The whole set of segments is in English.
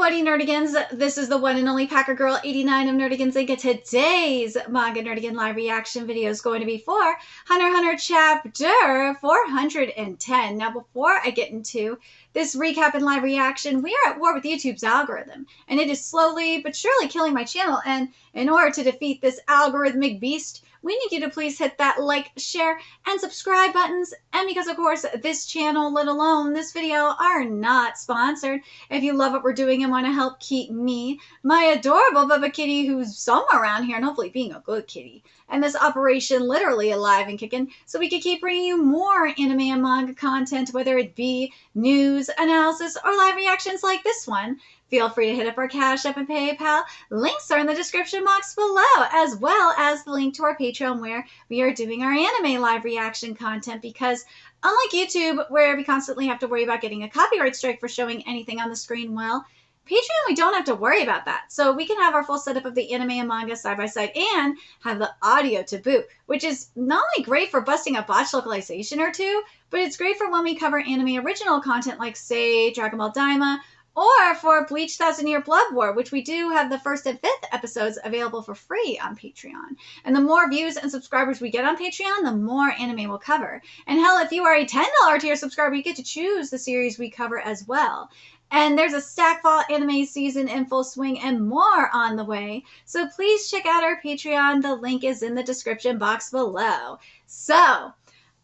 Buddy Nerdigans? This is the one and only Packer Girl 89 of Nerdigans Inc. Today's Manga Nerdigan live reaction video is going to be for Hunter x Hunter chapter 410. Now, before I get into this recap and live reaction, we are at war with YouTube's algorithm, and it is slowly but surely killing my channel. And in order to defeat this algorithmic beast, we need you to please hit that like, share, and subscribe buttons. And because, of course, this channel, let alone this video, are not sponsored, if you love what we're doing and want to help keep me, my adorable Bubba Kitty, who's somewhere around here and hopefully being a good kitty, and this operation literally alive and kicking, so we can keep bringing you more anime and manga content, whether it be news, analysis, or live reactions like this one, feel free to hit up our Cash App and PayPal. Links are in the description box below, as well as the link to our Patreon where we are doing our anime live reaction content, because unlike YouTube, where we constantly have to worry about getting a copyright strike for showing anything on the screen, well, Patreon, we don't have to worry about that. So we can have our full setup of the anime and manga side by side and have the audio to boot, which is not only great for busting a botched localization or two, but it's great for when we cover anime original content like, say, Dragon Ball Daima, or for Bleach 1000-Year Blood War, which we do have the 1st and 5th episodes available for free on Patreon. And the more views and subscribers we get on Patreon, the more anime we'll cover. And hell, if you are a $10 tier subscriber, you get to choose the series we cover as well. And there's a Stack Fall anime season in full swing and more on the way. So please check out our Patreon. The link is in the description box below. So,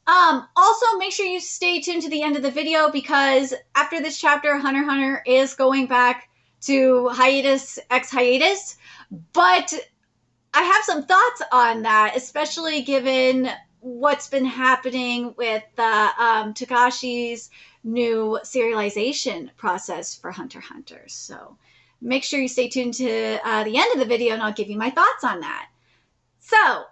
also make sure you stay tuned to the end of the video, because after this chapter, Hunter x Hunter is going back to hiatus x hiatus, but I have some thoughts on that, especially given what's been happening with Takashi's new serialization process for Hunter x Hunter. So make sure you stay tuned to the end of the video and I'll give you my thoughts on that. So,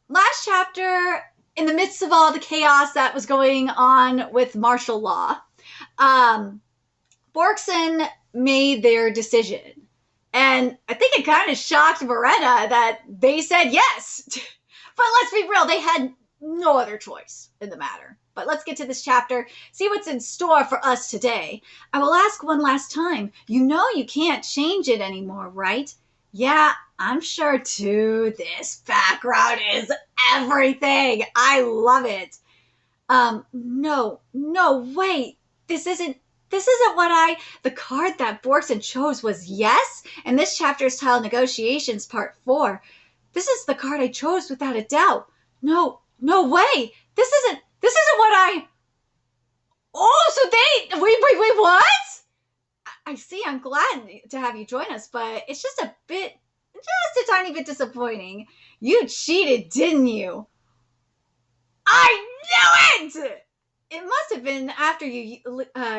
last chapter, in the midst of all the chaos that was going on with martial law, Borkson made their decision. And I think it kind of shocked Beretta that they said yes. But let's be real, they had no other choice in the matter. But let's get to this chapter, see what's in store for us today. I will ask one last time, you know you can't change it anymore, right? Yeah, I'm sure too. This background is everything. I love it. No, wait. This isn't what the card that Borkson chose was yes? And this chapter's tile negotiations part 4. This is the card I chose without a doubt. No way. This isn't what I... Oh, so they... Wait, what? I see, I'm glad to have you join us, but it's just a tiny bit disappointing. You cheated, didn't you? I knew it! It must have been after you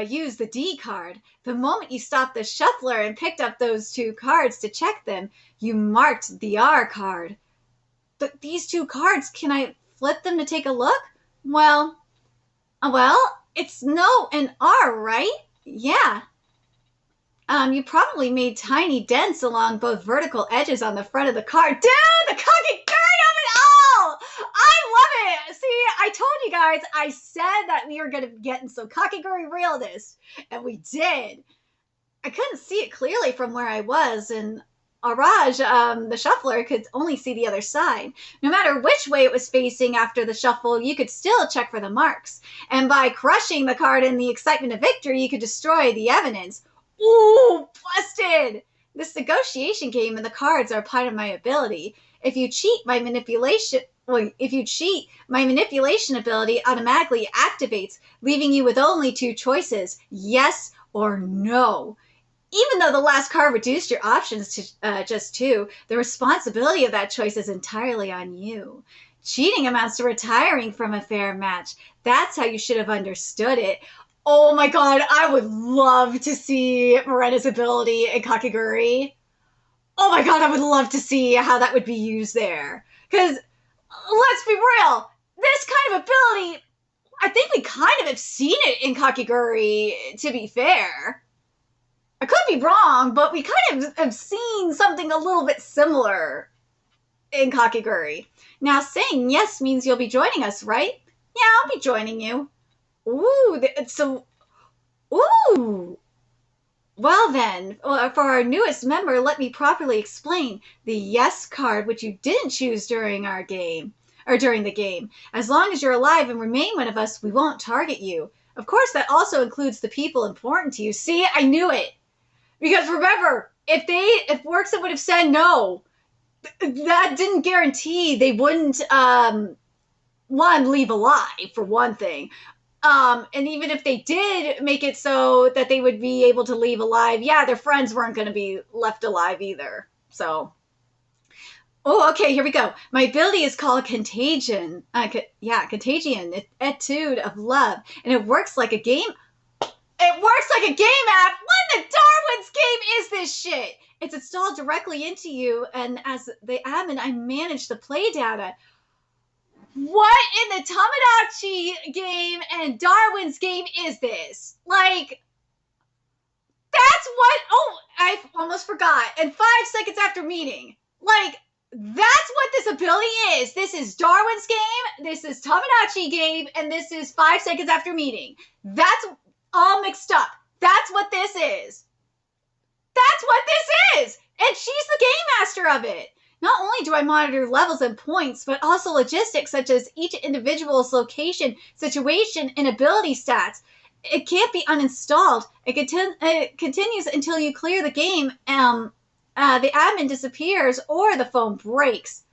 used the D card. The moment you stopped the shuffler and picked up those 2 cards to check them, you marked the R card. But these 2 cards, can I flip them to take a look? Well, it's no and R, right? Yeah. You probably made tiny dents along both vertical edges on the front of the card. Dude, the kakiguri of it all! I love it! See, I told you guys, I said that we were going to be getting some kakiguri realness, and we did. I couldn't see it clearly from where I was, and Araj, the shuffler, could only see the other side. No matter which way it was facing after the shuffle, you could still check for the marks. And by crushing the card in the excitement of victory, you could destroy the evidence. Ooh, busted! This negotiation game and the cards are part of my ability. If you cheat, my manipulation ability automatically activates, leaving you with only 2 choices, yes or no. Even though the last card reduced your options to just 2, the responsibility of that choice is entirely on you. Cheating amounts to retiring from a fair match. That's how you should have understood it. Oh my god, I would love to see Morena's ability in Kakiguri. Oh my god, I would love to see how that would be used there. Because, let's be real, this kind of ability, I think we kind of have seen it in Kakiguri, to be fair. I could be wrong, but we kind of have seen something a little bit similar in Kakiguri. Now, saying yes means you'll be joining us, right? Yeah, I'll be joining you. Ooh, so... Ooh! Well then, for our newest member, let me properly explain. The yes card, which you didn't choose during our game, or during the game. As long as you're alive and remain one of us, we won't target you. Of course, that also includes the people important to you. See, I knew it. Because remember, if Workson would have said no, that didn't guarantee they wouldn't, one, leave alive, for one thing. And even if they did make it so that they would be able to leave alive, yeah, their friends weren't going to be left alive either. So, oh, okay, here we go. My ability is called Contagion. Contagion, Etude of Love. And it works like a game. It works like a game app. What in the Darwin's game is this shit? It's installed directly into you, and as the admin, I manage the play data. What in the Tamagotchi game and Darwin's game is this? Like, that's what, oh, I almost forgot. And 5 seconds after meeting. Like, that's what this ability is. This is Darwin's game, this is Tamagotchi game, and this is 5 seconds after meeting. That's all mixed up. That's what this is. That's what this is! And she's the game master of it. Not only do I monitor levels and points, but also logistics such as each individual's location, situation, and ability stats. It can't be uninstalled. It continues until you clear the game, the admin disappears, or the phone breaks.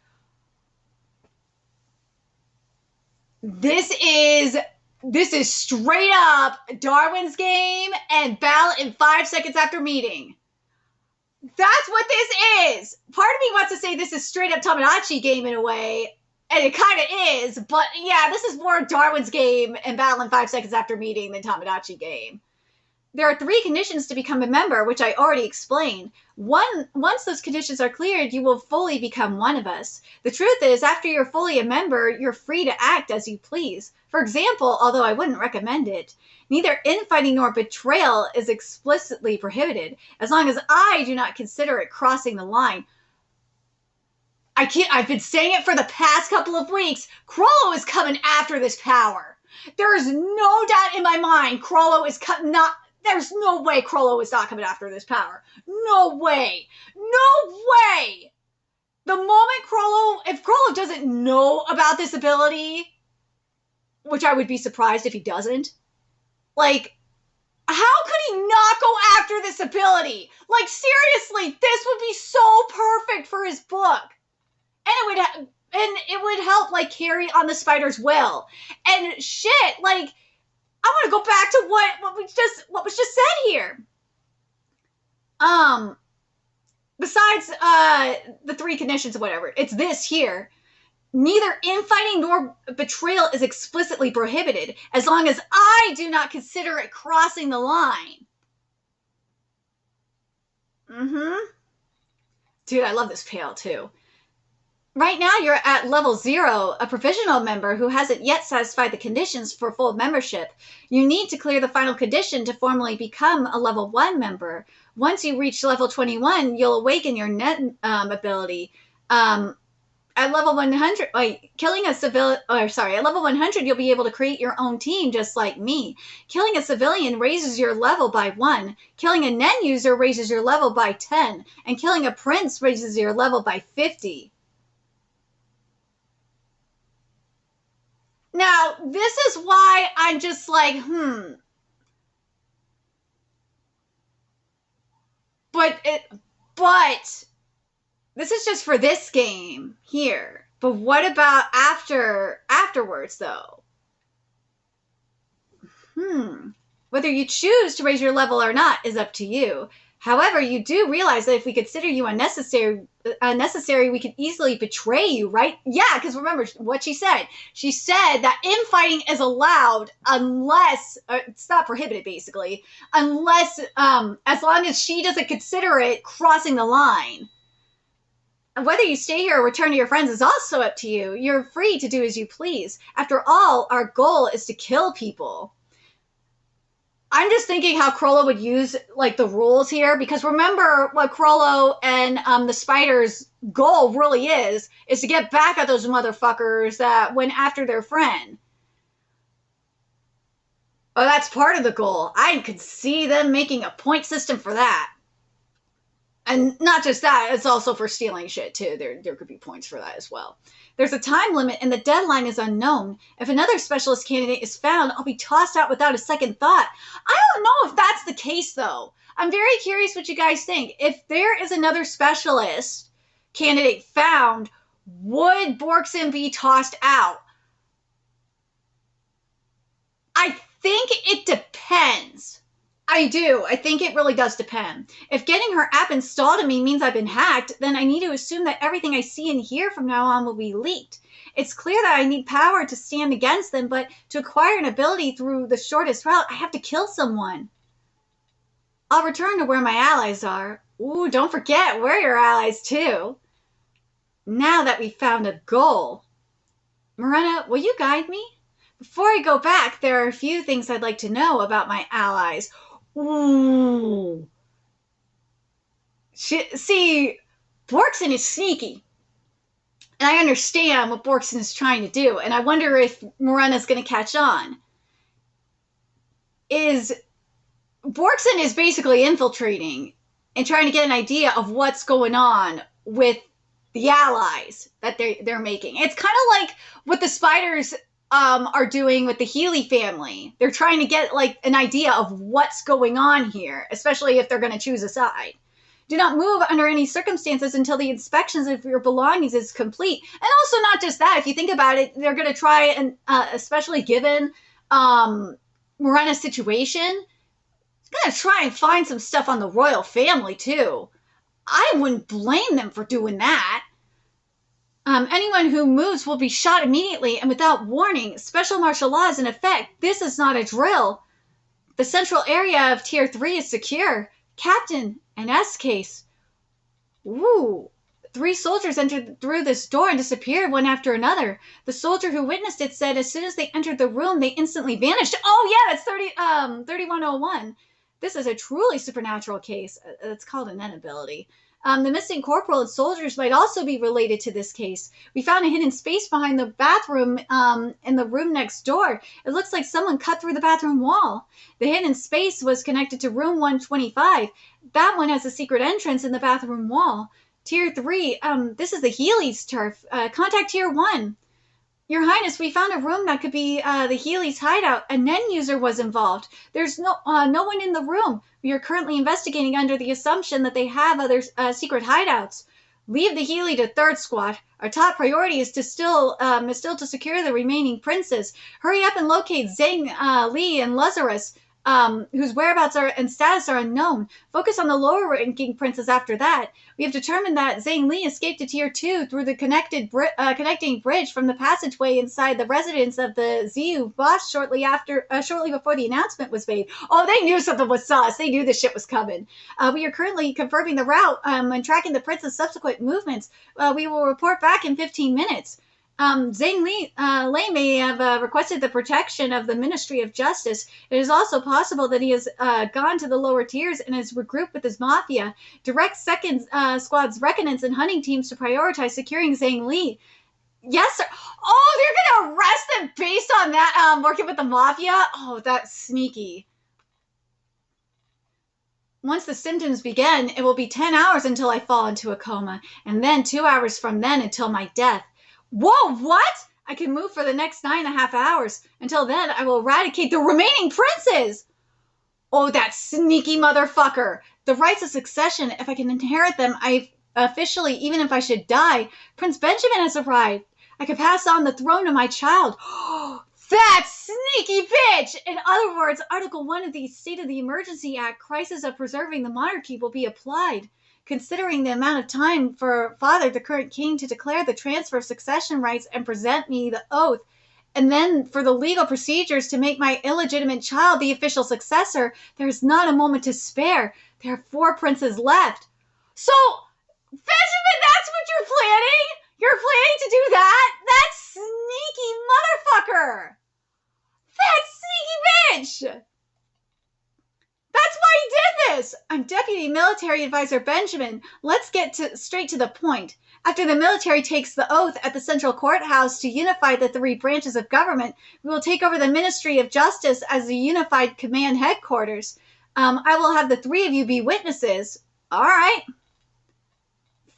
This is straight up Darwin's game and ballot in 5 seconds after meeting. That's what this is. Part of me wants to say this is straight up Tamagotchi game in a way, and it kind of is, but yeah, this is more Darwin's game and battle in 5 seconds after meeting than Tamagotchi game. There are 3 conditions to become a member, which I already explained. Once those conditions are cleared, you will fully become one of us. The truth is, after you're fully a member, you're free to act as you please. For example, although I wouldn't recommend it, neither infighting nor betrayal is explicitly prohibited, as long as I do not consider it crossing the line. I've been saying it for the past couple of weeks. Krollo is coming after this power. There is no doubt in my mind Krollo is there's no way Krollo is not coming after this power. No way. No way. The moment if Krollo doesn't know about this ability, which I would be surprised if he doesn't, like, how could he not go after this ability? Like, seriously, this would be so perfect for his book. And it would help, like, carry on the spider's will. And shit, like, I want to go back to what was just said here. Besides the 3 conditions or whatever, it's this here. Neither infighting nor betrayal is explicitly prohibited, as long as I do not consider it crossing the line. Dude, I love this pale too. Right now, you're at level 0, a provisional member who hasn't yet satisfied the conditions for full membership. You need to clear the final condition to formally become a level 1 member. Once you reach level 21, you'll awaken your net ability. At level 100, at level 100, you'll be able to create your own team just like me. Killing a civilian raises your level by 1. Killing a Nen user raises your level by 10. And killing a prince raises your level by 50. Now, this is why I'm just like, But this is just for this game here. But what about afterwards, though? Whether you choose to raise your level or not is up to you. However, you do realize that if we consider you unnecessary, we could easily betray you, right? Yeah, because remember what she said. She said that infighting is allowed unless, it's not prohibited basically, unless, as long as she doesn't consider it crossing the line. And whether you stay here or return to your friends is also up to you. You're free to do as you please. After all, our goal is to kill people. I'm just thinking how Krollo would use, like, the rules here, because remember what Krollo and the spider's goal really is to get back at those motherfuckers that went after their friend. Oh, that's part of the goal. I could see them making a point system for that. And not just that, it's also for stealing shit too. There could be points for that as well. There's a time limit and the deadline is unknown. If another specialist candidate is found, I'll be tossed out without a second thought. I don't know if that's the case though. I'm very curious what you guys think. If there is another specialist candidate found, would Borkson be tossed out? I think it depends. I do. I think it really does depend. If getting her app installed on me means I've been hacked, then I need to assume that everything I see and hear from now on will be leaked. It's clear that I need power to stand against them, but to acquire an ability through the shortest route, I have to kill someone. I'll return to where my allies are. Ooh, don't forget, we're your allies too. Now that we've found a goal. Morena, will you guide me? Before I go back, there are a few things I'd like to know about my allies. Ooh. See, Borkson is sneaky. And I understand what Borkson is trying to do. And I wonder if Morena's going to catch on. Borkson is basically infiltrating and trying to get an idea of what's going on with the allies that they're making. It's kind of like what the spiders are doing with the Healy family. They're trying to get like an idea of what's going on here, especially if they're going to choose a side. Do not move under any circumstances until the inspections of your belongings is complete. And also not just that, if you think about it, they're going to try and, especially given Morena's situation, going to try and find some stuff on the royal family too. I wouldn't blame them for doing that. Anyone who moves will be shot immediately and without warning. Special martial law is in effect. This is not a drill. The central area of Tier 3 is secure. Captain, an S case. Ooh. 3 soldiers entered through this door and disappeared one after another. The soldier who witnessed it said as soon as they entered the room, they instantly vanished. Oh yeah, that's 3101. This is a truly supernatural case. It's called an inability. The missing corporal and soldiers might also be related to this case. We found a hidden space behind the bathroom in the room next door. It looks like someone cut through the bathroom wall. The hidden space was connected to room 125. That one has a secret entrance in the bathroom wall. Tier 3, this is the Healy's turf. Contact Tier 1. Your Highness, we found a room that could be the Healy's hideout. A Nen user was involved. There's no one in the room. We are currently investigating under the assumption that they have other secret hideouts. Leave the Healy to 3rd Squad. Our top priority is still to secure the remaining princes. Hurry up and locate Zhang Li and Lazarus, whose whereabouts and status are unknown. Focus on the lower-ranking princes after that. We have determined that Zhang Li escaped to Tier 2 through the connecting bridge from the passageway inside the residence of the Ziyu boss shortly before the announcement was made. Oh, they knew something was sus. They knew this shit was coming. We are currently confirming the route and tracking the prince's subsequent movements. We will report back in 15 minutes. Zhang Li may have requested the protection of the Ministry of Justice. It is also possible that he has gone to the lower tiers and has regrouped with his mafia. Direct 2nd Squad's reconnaissance and hunting teams to prioritize securing Zhang Li. Yes, sir. Oh, they're going to arrest them based on that, working with the mafia? Oh, that's sneaky. Once the symptoms begin, it will be 10 hours until I fall into a coma, and then 2 hours from then until my death. Whoa, what? I can move for the next 9.5 hours. Until then, I will eradicate the remaining princes. Oh, that sneaky motherfucker. The rights of succession, if I can inherit them, I officially, even if I should die, Prince Benjamin has arrived. I can pass on the throne to my child. That sneaky bitch! In other words, Article 1 of the State of the Emergency Act, Crisis of Preserving the Monarchy, will be applied. Considering the amount of time for Father, the current king, to declare the transfer of succession rights and present me the oath, and then for the legal procedures to make my illegitimate child the official successor, there is not a moment to spare. There are 4 princes left. So, Benjamin, that's what you're planning? You're planning to do that? That sneaky motherfucker! That sneaky bitch! That's why he did this? I'm Deputy Military Advisor Benjamin. Let's get straight to the point. After the military takes the oath at the Central Courthouse to unify the three branches of government, we will take over the Ministry of Justice as the unified command headquarters. I will have the three of you be witnesses. All right.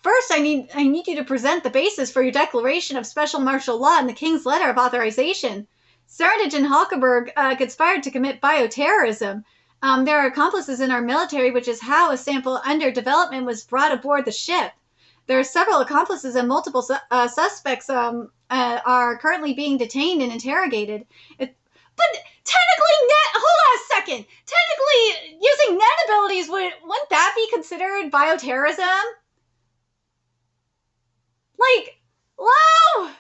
First, I need you to present the basis for your declaration of special martial law and the King's letter of authorization. Cernage and Hulkenberg conspired to commit bioterrorism. There are accomplices in our military, which is how a sample under development was brought aboard the ship. There are several accomplices and multiple suspects are currently being detained and interrogated. But technically, hold on a second. Technically, using net abilities, wouldn't that be considered bioterrorism? Like, whoa!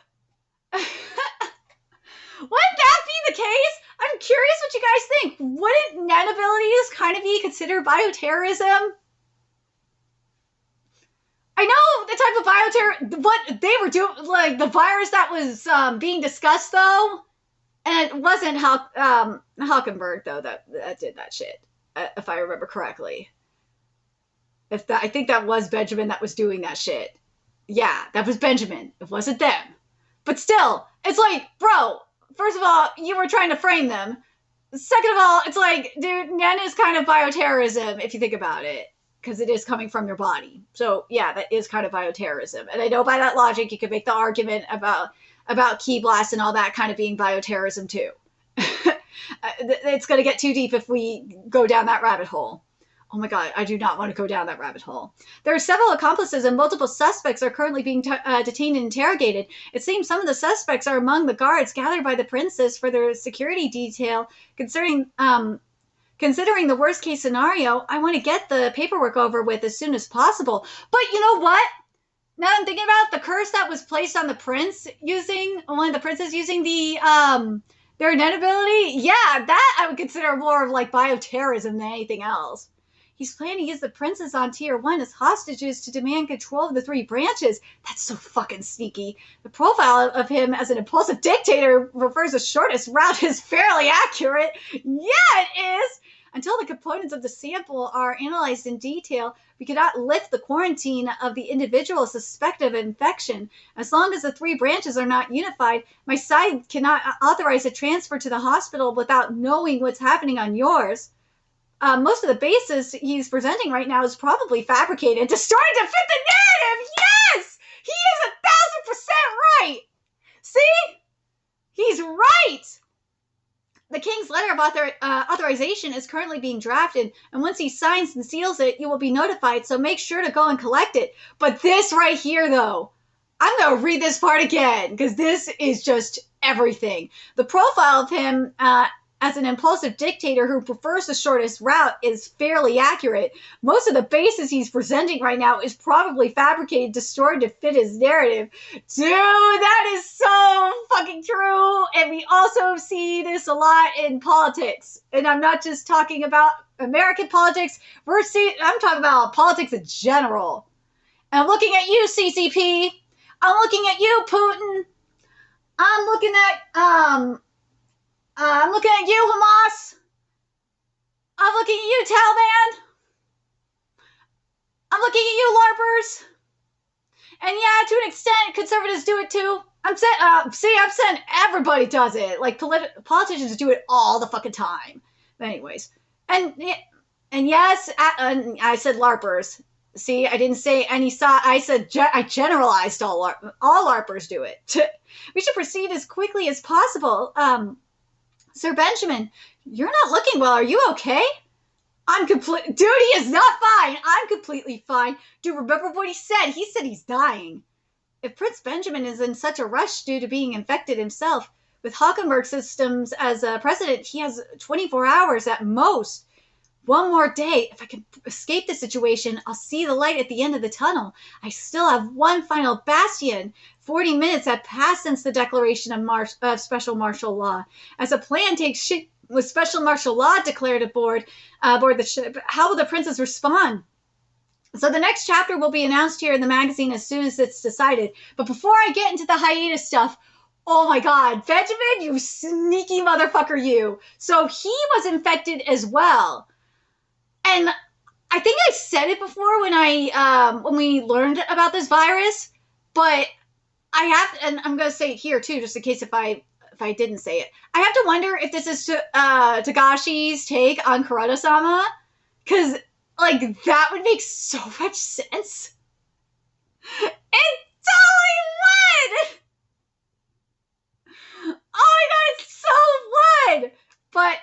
Wouldn't that be the case? I'm curious what you guys think. Wouldn't net abilities kind of be considered bioterrorism? I know the type of bioterror, what they were doing, like the virus that was being discussed though, and it wasn't Hulkenberg though that did that shit, if I remember correctly. I think that was Benjamin that was doing that shit. Yeah, that was Benjamin. It wasn't them. But still, it's like, bro, first of all, you were trying to frame them. Second of all, it's like, dude, Nen is kind of bioterrorism if you think about it. Because it is coming from your body. So, yeah, that is kind of bioterrorism. And I know by that logic, you could make the argument about Ki Blast and all that kind of being bioterrorism, too. It's going to get too deep if we go down that rabbit hole. Oh, my God, I do not want to go down that rabbit hole. There are several accomplices and multiple suspects are currently being detained and interrogated. It seems some of the suspects are among the guards gathered by the princess for their security detail. Considering the worst case scenario, I want to get the paperwork over with as soon as possible. But you know what? Now I'm thinking about the curse that was placed on the prince one of the princes using their net ability. Yeah, that I would consider more of like bioterrorism than anything else. He's planning to use the princes on Tier 1 as hostages to demand control of the three branches. That's so fucking sneaky. The profile of him as an impulsive dictator refers the shortest route is fairly accurate. Yeah, it is! Until the components of the sample are analyzed in detail, we cannot lift the quarantine of the individual suspected of infection. As long as the three branches are not unified, my side cannot authorize a transfer to the hospital without knowing what's happening on yours. Most of the basis he's presenting right now is probably fabricated, distorted to fit the narrative. Yes! He is 1,000% right! See? He's right! The King's letter of authorization is currently being drafted, and once he signs and seals it, you will be notified, so make sure to go and collect it. But this right here, though, I'm going to read this part again, because this is just everything. The profile of him as an impulsive dictator who prefers the shortest route is fairly accurate. Most of the basis he's presenting right now is probably fabricated, distorted to fit his narrative. Dude, that is so fucking true. And we also see this a lot in politics. And I'm not just talking about American politics. I'm talking about politics in general. And I'm looking at you, CCP. I'm looking at you, Putin. I'm looking at you, Hamas. I'm looking at you, Taliban. I'm looking at you, LARPers. And yeah, to an extent, conservatives do it too. I'm saying everybody does it. Like, politicians do it all the fucking time. But anyways. And yes, I said LARPers. See, I didn't say any I said I generalized all LARPers do it. We should proceed as quickly as possible. Sir Benjamin, you're not looking well. Are you okay? Dude, he is not fine. I'm completely fine. Dude, remember what he said? He said he's dying. If Prince Benjamin is in such a rush due to being infected himself, with Hulkenberg systems as president, he has 24 hours at most. One more day. If I can escape the situation, I'll see the light at the end of the tunnel. I still have one final bastion. 40 minutes have passed since the declaration of special martial law. As a plan takes shape with special martial law declared aboard the ship, how will the princess respond? So the next chapter will be announced here in the magazine as soon as it's decided. But before I get into the hiatus stuff, oh my God, Benjamin, you sneaky motherfucker, you. So he was infected as well. And said it before when we learned about this virus, but I have, and I'm going to say it here too, just in case if I didn't say it. I have to wonder if this is Tagashi's take on Corona-sama, because like that would make so much sense. It totally would. Oh my god, it so would. But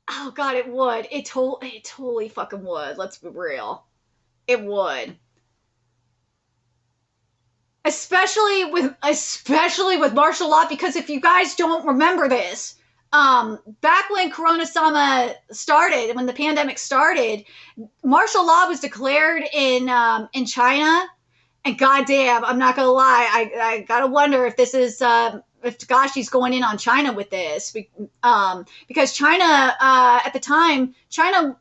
oh god, it would. It totally fucking would. Let's be real. It would. Especially with martial law, because if you guys don't remember this, back when Corona-sama started, when the pandemic started, martial law was declared in China, and goddamn, I'm not gonna lie, I gotta wonder if this is if Tagashi's going in on China with this, because China at the time, China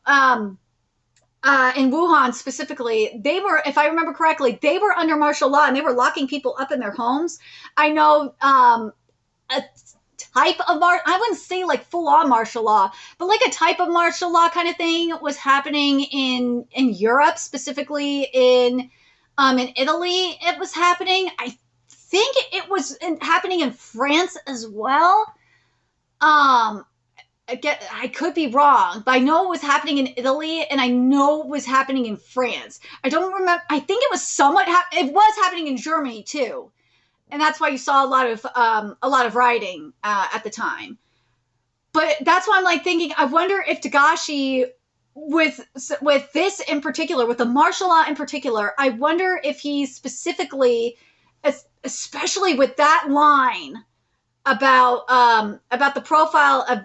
in Wuhan specifically, they were, if I remember correctly, they were under martial law and they were locking people up in their homes. I know a type of I wouldn't say like full-on martial law, but like a type of martial law kind of thing was happening in Europe, specifically in Italy. It was happening. I think it was happening in France as well. I could be wrong, but I know it was happening in Italy, and I know it was happening in France. I don't remember. I think it was somewhat. It was happening in Germany too, and that's why you saw a lot of rioting at the time. But that's why I'm like thinking. I wonder if Tagashi, with this in particular, with the martial law in particular, I wonder if he specifically, especially with that line about the profile of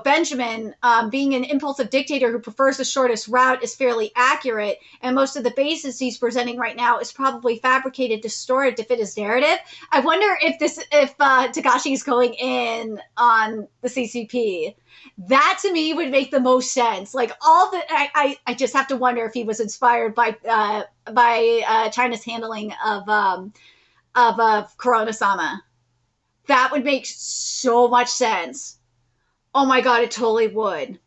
Benjamin being an impulsive dictator who prefers the shortest route, is fairly accurate, and most of the basis he's presenting right now is probably fabricated, distorted to fit his narrative. I wonder if Tagashi's going in on the CCP. That to me would make the most sense. Like I just have to wonder if he was inspired by China's handling of Corona-sama. That would make so much sense. Oh my god, it totally would.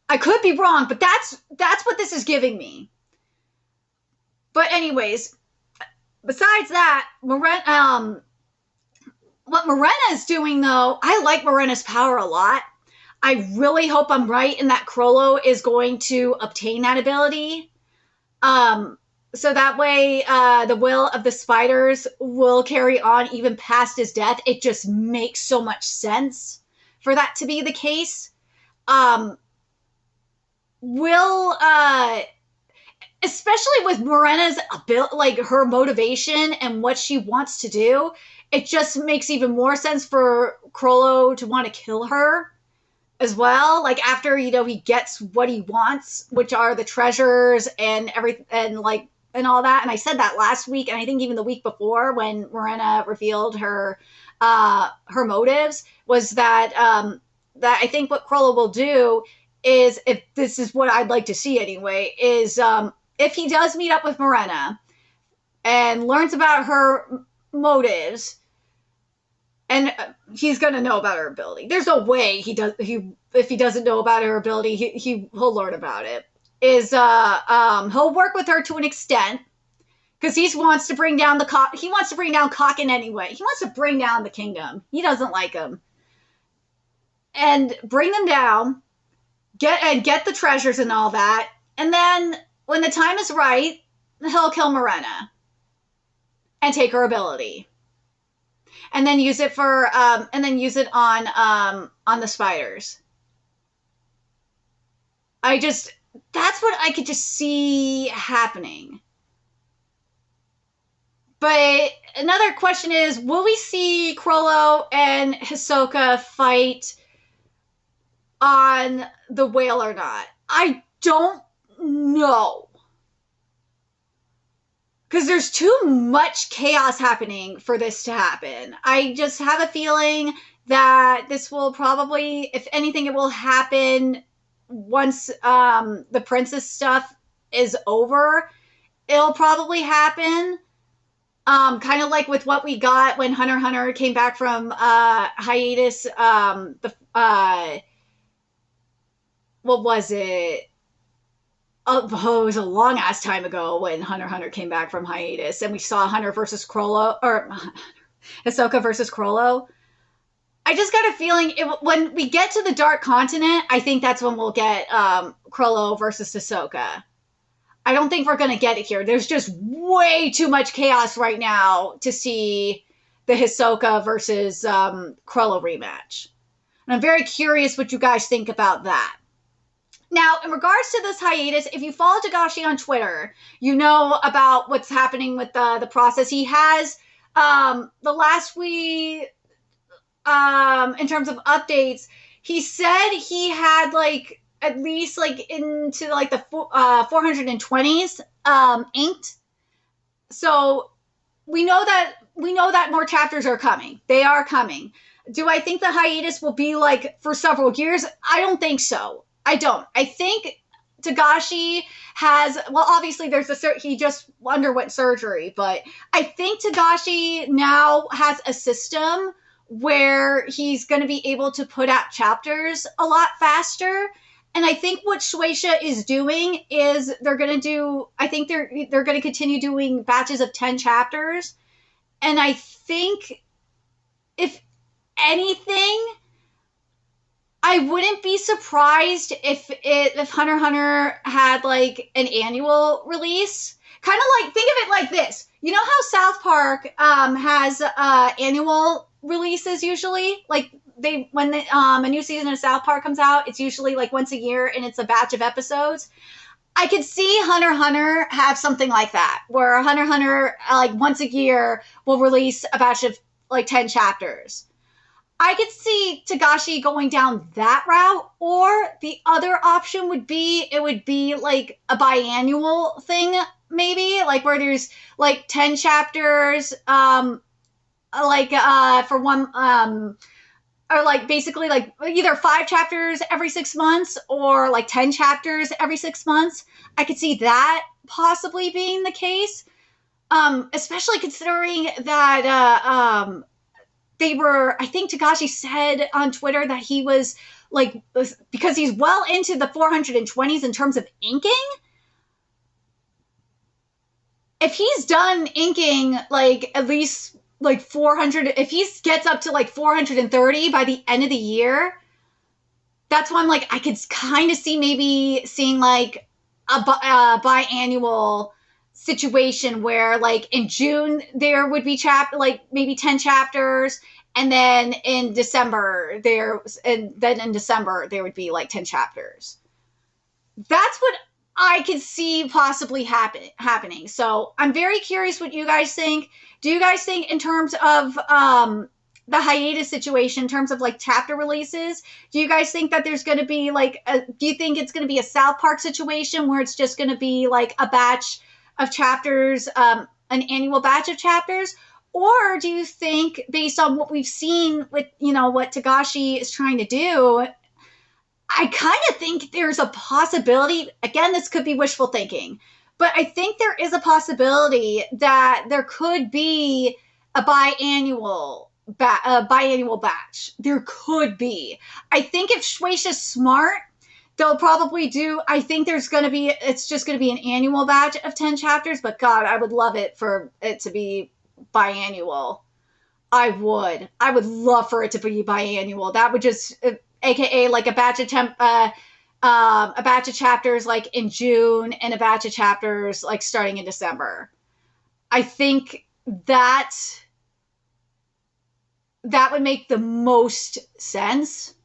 I could be wrong, but that's what this is giving me. But anyways, besides that, what Morena is doing though, I like Morena's power a lot. I really hope I'm right and that Crollo is going to obtain that ability. So that way, the will of the spiders will carry on even past his death. It just makes so much sense for that to be the case. Especially with Morena's ability, like her motivation and what she wants to do, it just makes even more sense for Crollo to want to kill her as well. Like after, he gets what he wants, which are the treasures and everything, and all that. And I said that last week, and I think even the week before when Morena revealed her motives, was that I think what Crollo will do is, if this is what I'd like to see anyway, is if he does meet up with Morena and learns about her motives, and he's going to know about her ability. There's no way if he doesn't know about her ability, he'll learn about it. He'll work with her to an extent, because he wants to bring down he wants to bring down Kaken anyway. He wants to bring down the kingdom. He doesn't like him. And bring them down, get the treasures and all that, and then when the time is right, he'll kill Morena and take her ability. And then use it on the spiders. That's what I could just see happening. But another question is, will we see Crollo and Hisoka fight on the whale or not? I don't know. Because there's too much chaos happening for this to happen. I just have a feeling that this will probably, if anything, it will happen once the princess stuff is over. It'll probably happen. Kind of like with what we got when Hunter x Hunter came back from hiatus. What was it? it was a long ass time ago when Hunter x Hunter came back from hiatus, and we saw Hunter versus Crollo, or Hisoka versus Crollo. I just got a feeling when we get to the Dark Continent, I think that's when we'll get Crollo versus Hisoka. I don't think we're going to get it here. There's just way too much chaos right now to see the Hisoka versus Crollo rematch. And I'm very curious what you guys think about that. Now, in regards to this hiatus, if you follow Togashi on Twitter, you know about what's happening with the process. He has the last week, in terms of updates, he said he had like at least like into like the 420s inked. So we know that more chapters are coming. They are coming. Do I think the hiatus will be like for several years? I don't think so. I don't. I think Togashi has, well, obviously he just underwent surgery, but I think Togashi now has a system where he's going to be able to put out chapters a lot faster. And I think what Shueisha is doing is they're going to continue doing batches of 10 chapters. And I think if anything, I wouldn't be surprised if Hunter x Hunter had like an annual release. Kind of like, think of it like this. You know how South Park has annual releases usually? Like when a new season of South Park comes out, it's usually like once a year and it's a batch of episodes. I could see Hunter x Hunter have something like that, where Hunter x Hunter like once a year will release a batch of like 10 chapters. I could see Togashi going down that route, or the other option would be like a biannual thing, maybe like where there's like 10 chapters, for one, or like basically like either 5 chapters every 6 months or like 10 chapters every 6 months. I could see that possibly being the case, especially considering that I think Togashi said on Twitter that he was like, because he's well into the 420s in terms of inking. If he's done inking like at least like 400, if he gets up to like 430 by the end of the year, that's when like I could kind of see maybe seeing like a biannual situation where like in June there would be like maybe 10 chapters, and then in December there would be like 10 chapters. That's what I could see possibly happening. So I'm very curious what you guys think. Do you guys think in terms of the hiatus situation, in terms of like chapter releases, do you guys think that there's going to be like do you think it's going to be a South Park situation where it's just going to be like a batch of chapters, an annual batch of chapters? Or do you think, based on what we've seen with, what Togashi is trying to do, I kind of think there's a possibility, again, this could be wishful thinking, but I think there is a possibility that there could be a biannual batch. There could be. I think if Shueisha's smart, they'll probably do, I think it's just going to be an annual batch of 10 chapters, but God, I would love it for it to be biannual. I would love for it to be biannual. That would just, AKA like a batch of chapters like in June and a batch of chapters like starting in December. I think that would make the most sense,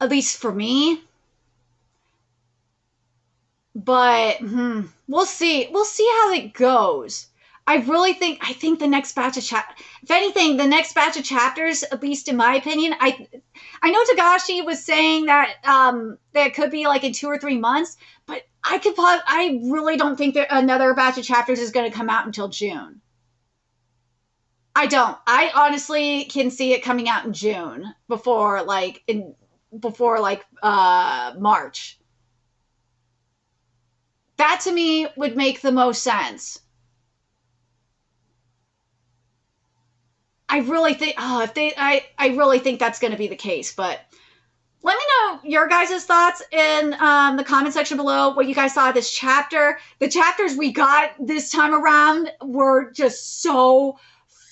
at least for me. But we'll see. We'll see how it goes. I think the next batch of if anything, the next batch of chapters, at least in my opinion, I know Togashi was saying that it could be like in 2 or 3 months, but I really don't think that another batch of chapters is going to come out until June. I don't. I honestly can see it coming out in June before March. That to me would make the most sense. I really think I really think that's going to be the case, but Let me know your guys' thoughts in the comment section below, what you guys saw of this chapter. The chapters we got this time around were just so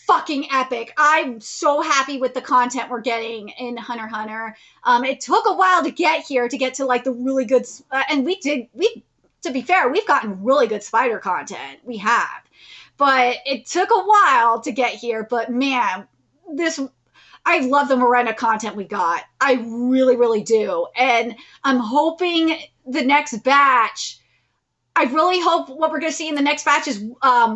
fucking epic. I'm so happy with the content we're getting in Hunter x Hunter. It took a while to get here, to get to like the really good, and to be fair, we've gotten really good spider content. We have. But it took a while to get here. But man, I love the Morena content we got. I really, really do. And I'm hoping the next batch, I really hope what we're going to see in the next batch is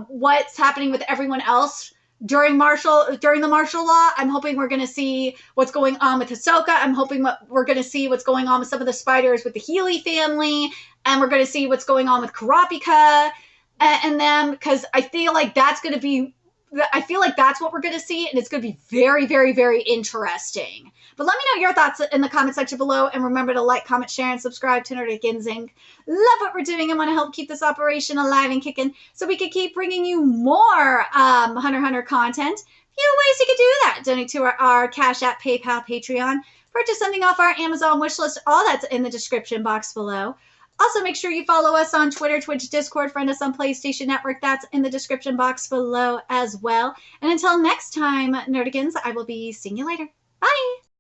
what's happening with everyone else during the martial law. I'm hoping we're going to see what's going on with Hisoka. I'm hoping we're going to see what's going on with some of the spiders with the Healy family. And we're going to see what's going on with Kurapika and them, because I feel like that's going to be I feel like that's what we're going to see, and it's going to be very, very, very interesting. But let me know your thoughts in the comment section below, and remember to like, comment, share, and subscribe to Nerdigans Inc. Love what we're doing and want to help keep this operation alive and kicking so we can keep bringing you more Hunter x Hunter content. Few ways you can do that. Donate to our Cash App, PayPal, Patreon. Purchase something off our Amazon wishlist. All that's in the description box below. Also, make sure you follow us on Twitter, Twitch, Discord, friend us on PlayStation Network. That's in the description box below as well. And until next time, Nerdigans, I will be seeing you later. Bye!